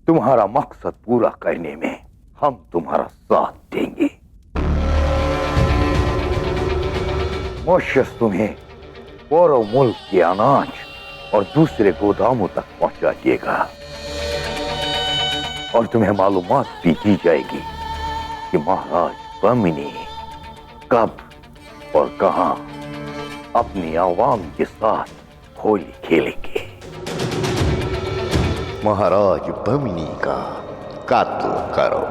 तुम्हारा मकसद पूरा करने में हम तुम्हारा साथ देंगे। मॉरिशस तुम्हें पौरव मुल्क के अनाज और दूसरे गोदामों तक पहुंचा देगा और तुम्हें मालूमात भी दी जाएगी कि महाराज बमिनी कब और कहां अपनी आवाम के साथ होली खेलेंगे। महाराज बमिनी का कत्ल करो,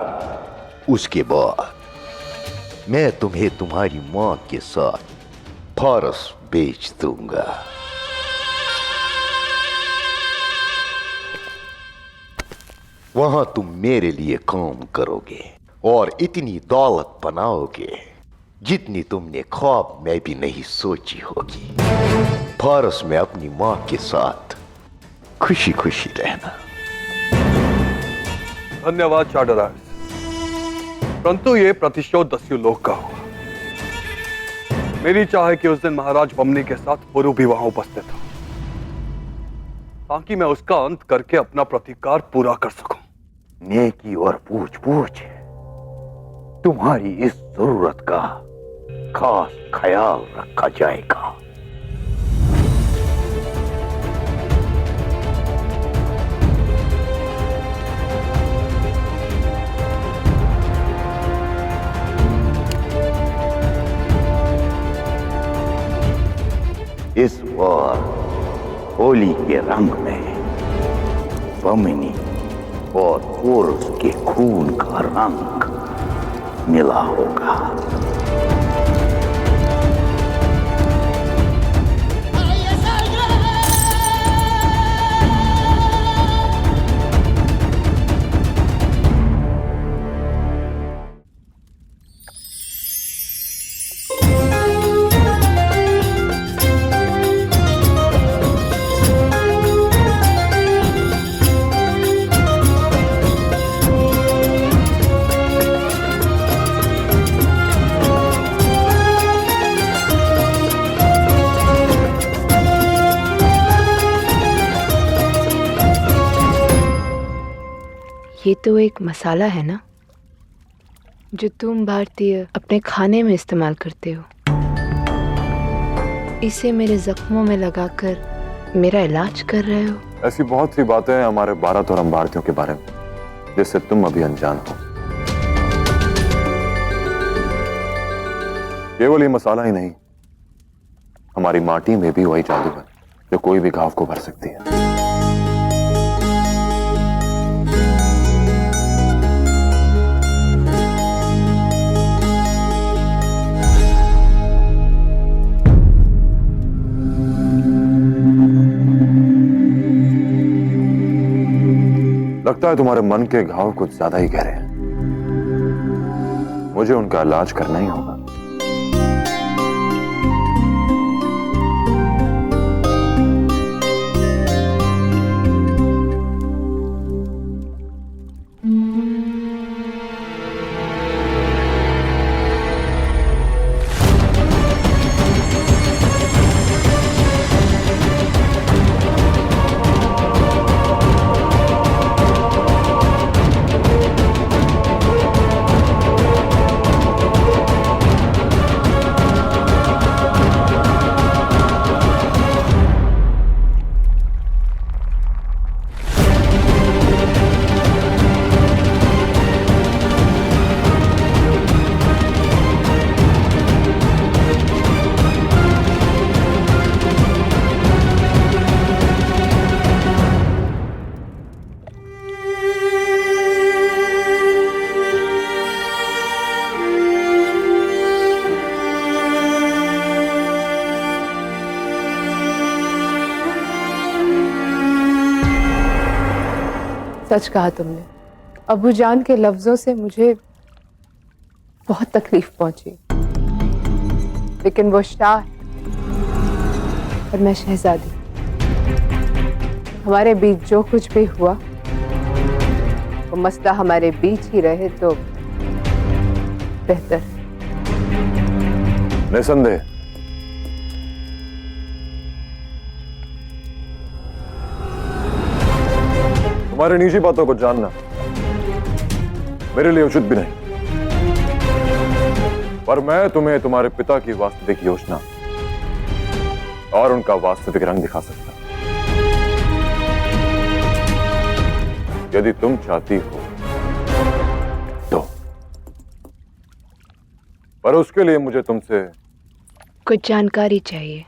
उसके बाद मैं तुम्हें तुम्हारी मां के साथ फारस बेच दूंगा। वहां तुम मेरे लिए काम करोगे और इतनी दौलत बनाओगे जितनी तुमने ख्वाब में भी नहीं सोची होगी। फारस में अपनी मां के साथ खुशी खुशी रहना। धन्यवाद चाडराज, परंतु ये प्रतिशोध दस्यु लोक का हुआ। मेरी चाह है कि उस दिन महाराज बमनी के साथ पुरु भी वहां उपस्थित हो, ताकि मैं उसका अंत करके अपना प्रतिकार पूरा कर सकूं। नेकी और पूछ पूछ तुम्हारी इस जरूरत का खास ख्याल रखा जाएगा। इस बार होली के रंग में बमिनी और पुरुष के खून का रंग मिला होगा। ये तो एक मसाला है ना, जो तुम भारतीय अपने खाने में इस्तेमाल करते हो। इसे मेरे जख्मों में लगाकर मेरा इलाज कर रहे हो। ऐसी बहुत सी बातें हैं हमारे भारत और हम भारतीयों के बारे में जिससे तुम अभी अनजान हो। केवल ये मसाला ही नहीं, हमारी माटी में भी वही जादू है जो कोई भी घाव को भर सकती है। लगता है तुम्हारे मन के घाव कुछ ज्यादा ही गहरे हैं। मुझे उनका इलाज करना ही होगा। सच कहा तुमने। अबू जान के लफ्जों से मुझे बहुत तकलीफ पहुंची, लेकिन वो शाह है और मैं शहजादी। हमारे बीच जो कुछ भी हुआ वो मसला हमारे बीच ही रहे तो बेहतर। निसंदेह तुम्हारी निजी बातों को जानना मेरे लिए उचित भी नहीं, पर मैं तुम्हें तुम्हारे पिता की वास्तविक योजना और उनका वास्तविक रंग दिखा सकता हूं। यदि तुम चाहती हो तो, पर उसके लिए मुझे तुमसे कुछ जानकारी चाहिए।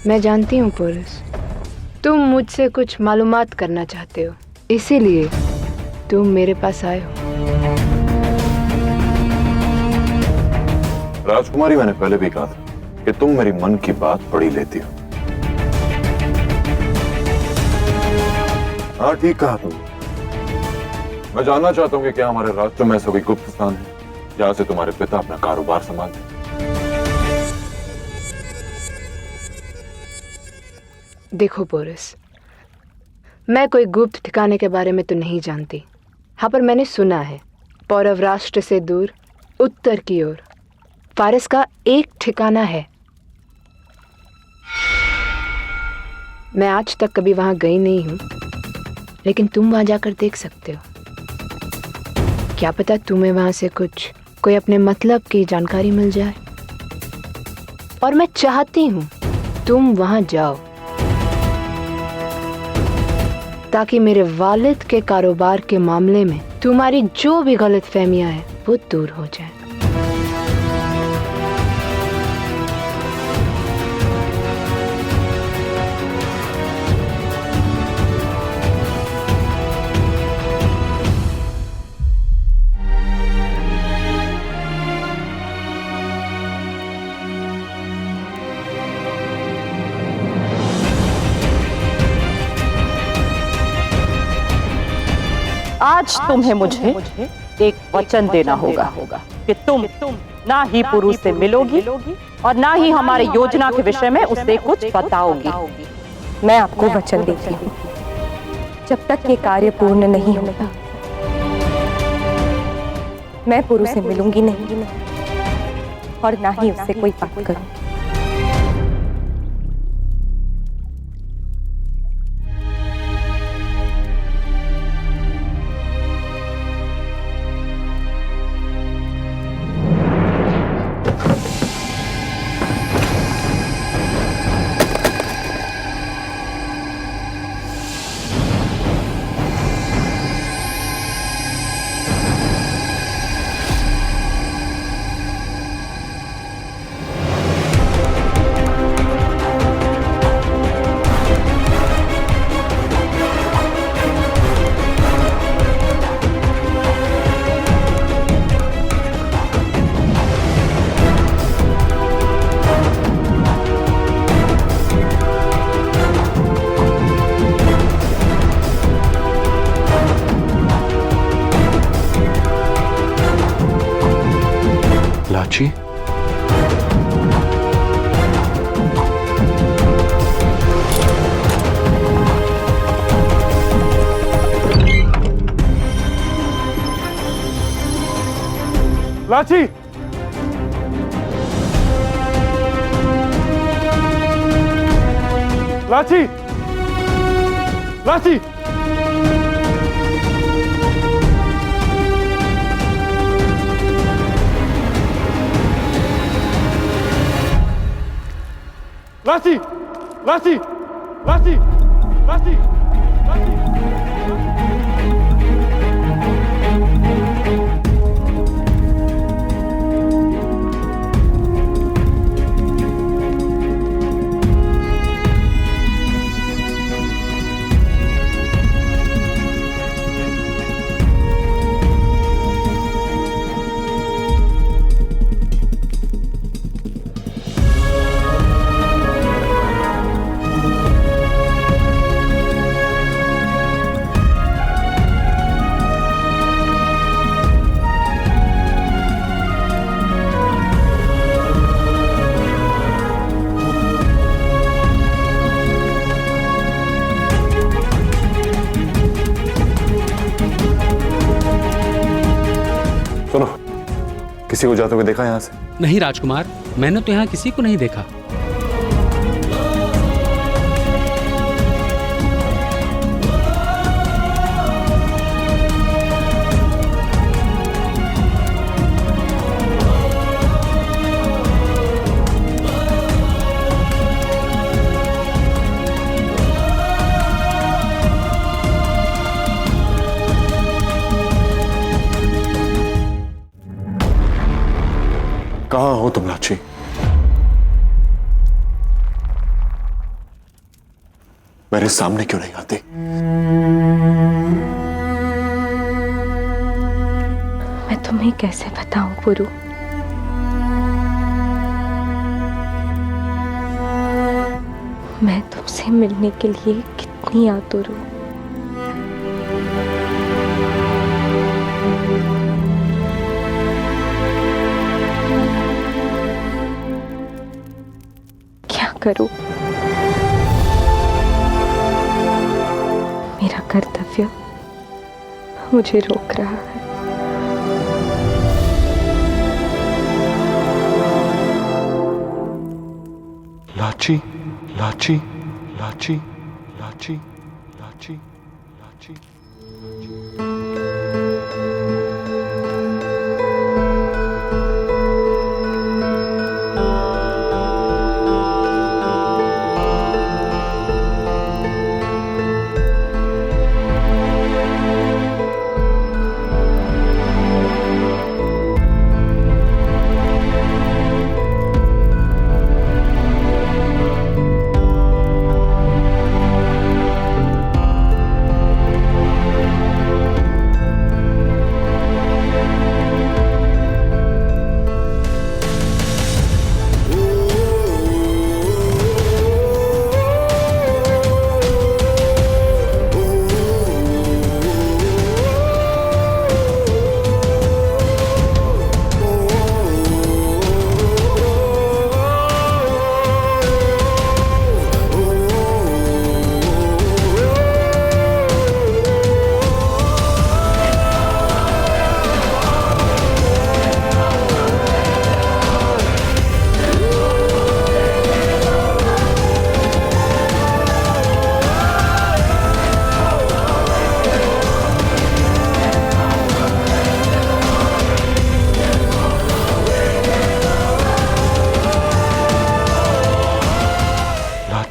मैं जानती हूँ पुरुष, तुम मुझसे कुछ मालूमात करना चाहते हो, इसीलिए तुम मेरे पास आए हो। राजकुमारी, मैंने पहले भी कहा था कि तुम मेरी मन की बात पढ़ी लेती हो। हाँ, ठीक कहा तुम। मैं जानना चाहता हूँ कि क्या हमारे राष्ट्र में ऐसा कोई गुप्त स्थान है जहां से तुम्हारे पिता अपना कारोबार संभालते हैं? देखो बोरिस, मैं कोई गुप्त ठिकाने के बारे में तो नहीं जानती। हाँ, पर मैंने सुना है पौरव राष्ट्र से दूर उत्तर की ओर फारिस का एक ठिकाना है। मैं आज तक कभी वहां गई नहीं हूं, लेकिन तुम वहां जाकर देख सकते हो। क्या पता तुम्हें वहां से कोई अपने मतलब की जानकारी मिल जाए। और मैं चाहती हूं तुम वहां जाओ, ताकि मेरे वालिद के कारोबार के मामले में तुम्हारी जो भी गलतफहमियां हैं वो दूर हो जाए। आज तुम्हें मुझे एक वचन देना होगा कि तुम ना ही पुरुष से मिलोगी और ना ही हमारे योजना के विषय में उसे कुछ बताओगी। मैं आपको वचन देती हूँ, जब तक ये कार्य पूर्ण नहीं होता मैं पुरुष से मिलूंगी नहीं और ना ही उससे कोई बात करूंगी। लाची, लाची, लाची, लाची, लाची, लाची, लाची, लाची, लाची। सुनो, किसी को जाते हुए देखा यहां से? नहीं राजकुमार, मैंने तो यहाँ किसी को नहीं देखा। कहां हो तुम लाची? मेरे सामने क्यों नहीं आती? मैं तुम्हें कैसे बताऊं पुरु? मैं तुमसे मिलने के लिए कितनी आतुर हूं। क्या करूं? मेरा कर्तव्य मुझे रोक रहा है। लाची, लाची, लाची, लाची, लाची, लाची।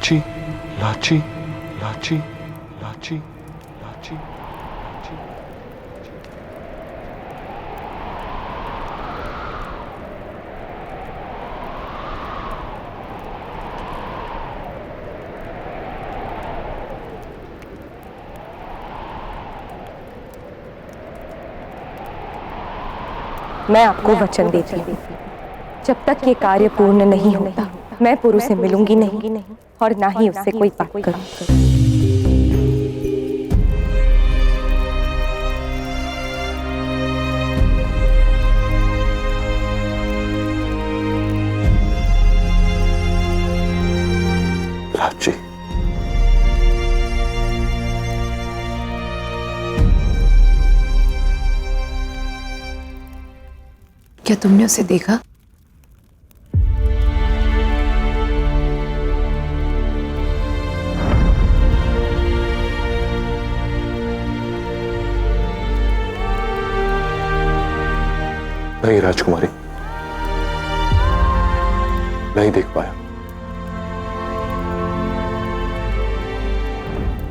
लाची, लाची, लाची, लाची, लाची, लाची। मैं आपको वचन देती हूँ, जब तक ये कार्य पूर्ण नहीं होता मैं पुरु से मिलूंगी नहीं और ना ही उससे कोई बात करूंगी। लाची, क्या तुमने उसे देखा? नहीं राजकुमारी, नहीं देख पाया,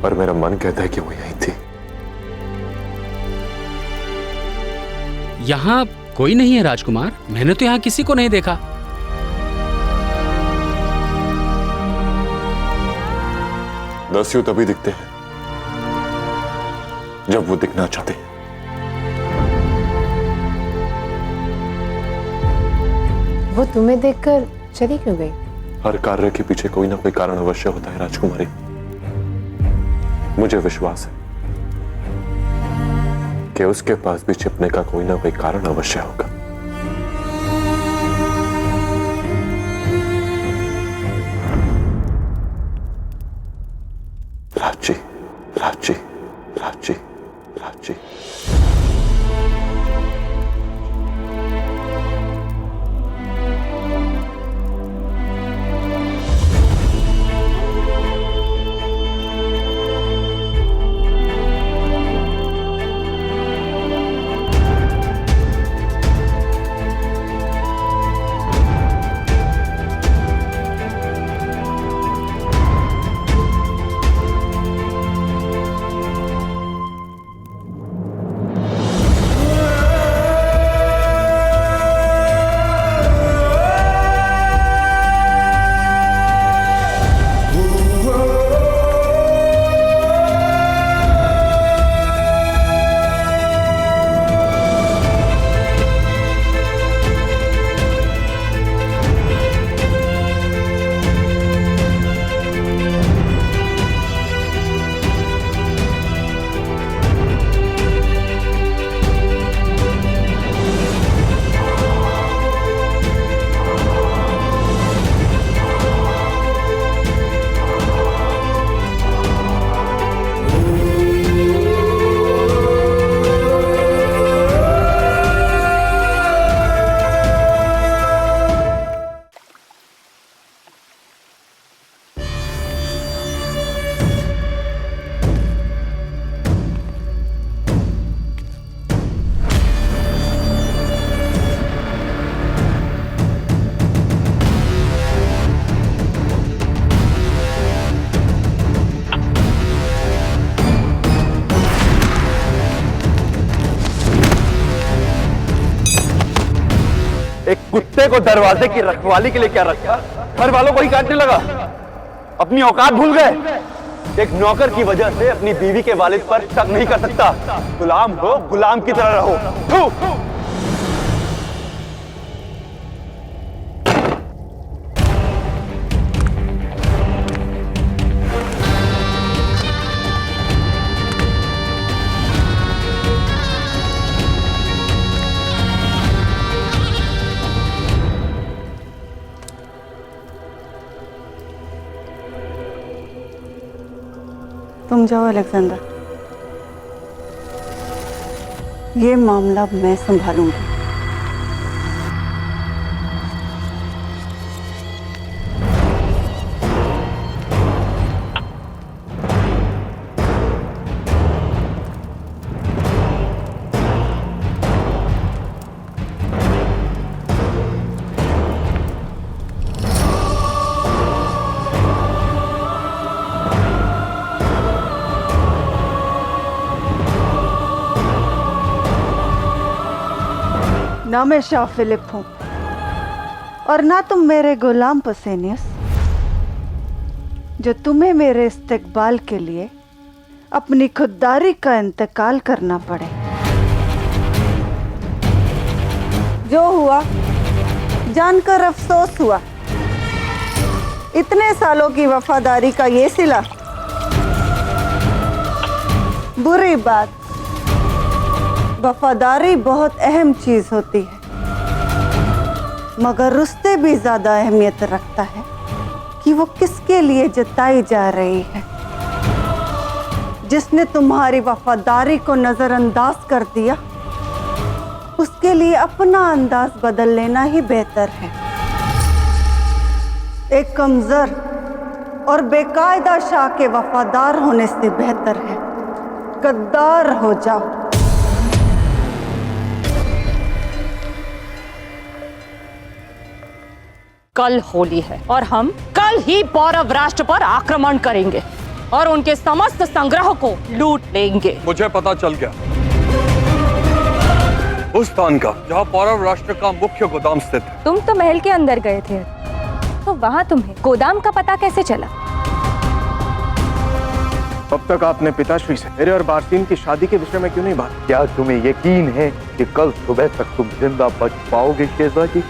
पर मेरा मन कहता है कि वो यहीं थी। यहाँ कोई नहीं है राजकुमार, मैंने तो यहाँ किसी को नहीं देखा। दस्यु तभी दिखते हैं जब वो दिखना चाहते हैं। वो तुम्हें देखकर चली क्यों गई? हर कार्य के पीछे कोई ना कोई कारण अवश्य होता है राजकुमारी। मुझे विश्वास है कि उसके पास भी छिपने का कोई ना कोई कारण अवश्य होगा। लाची, लाची, लाची, लाची। एक कुत्ते को दरवाजे की रखवाली के लिए क्या रखा, घर वालों को ही काटने लगा। अपनी औकात भूल गए। एक नौकर की वजह से अपनी बीवी के वालिद पर शक नहीं कर सकता। गुलाम हो, गुलाम की तरह रहो। थू। तुम जाओ अलेक्जेंडर, ये मामला मैं संभालूंगी। ना मैं शाह फिलिप हूं और ना तुम मेरे गुलाम पसेनियस, जो तुम्हें मेरे इस्तेकबाल के लिए अपनी खुददारी का इंतकाल करना पड़े। जो हुआ जानकर अफसोस हुआ। इतने सालों की वफादारी का ये सिला। बुरी बात, वफादारी बहुत अहम चीज होती है, मगर उससे भी ज्यादा अहमियत रखता है कि वो किसके लिए जताई जा रही है। जिसने तुम्हारी वफादारी को नजरअंदाज कर दिया, उसके लिए अपना अंदाज बदल लेना ही बेहतर है। एक कमजोर और बेकायदा शाह के वफादार होने से बेहतर है गद्दार हो जाओ। कल होली है और हम कल ही पौरव राष्ट्र पर आक्रमण करेंगे और उनके समस्त संग्रह को लूट लेंगे। मुझे पता चल गया उस स्थान का जहाँ पौरव राष्ट्र का मुख्य गोदाम स्थित है। तुम तो महल के अंदर गए थे, तो वहाँ तुम्हें गोदाम का पता कैसे चला? अब तक आपने पिताश्री से मेरे और बारसीन की शादी के विषय में क्यों नहीं बात? क्या तुम्हें यकीन है कि कल सुबह तक तुम जिंदा बच पाओगे शहजादी?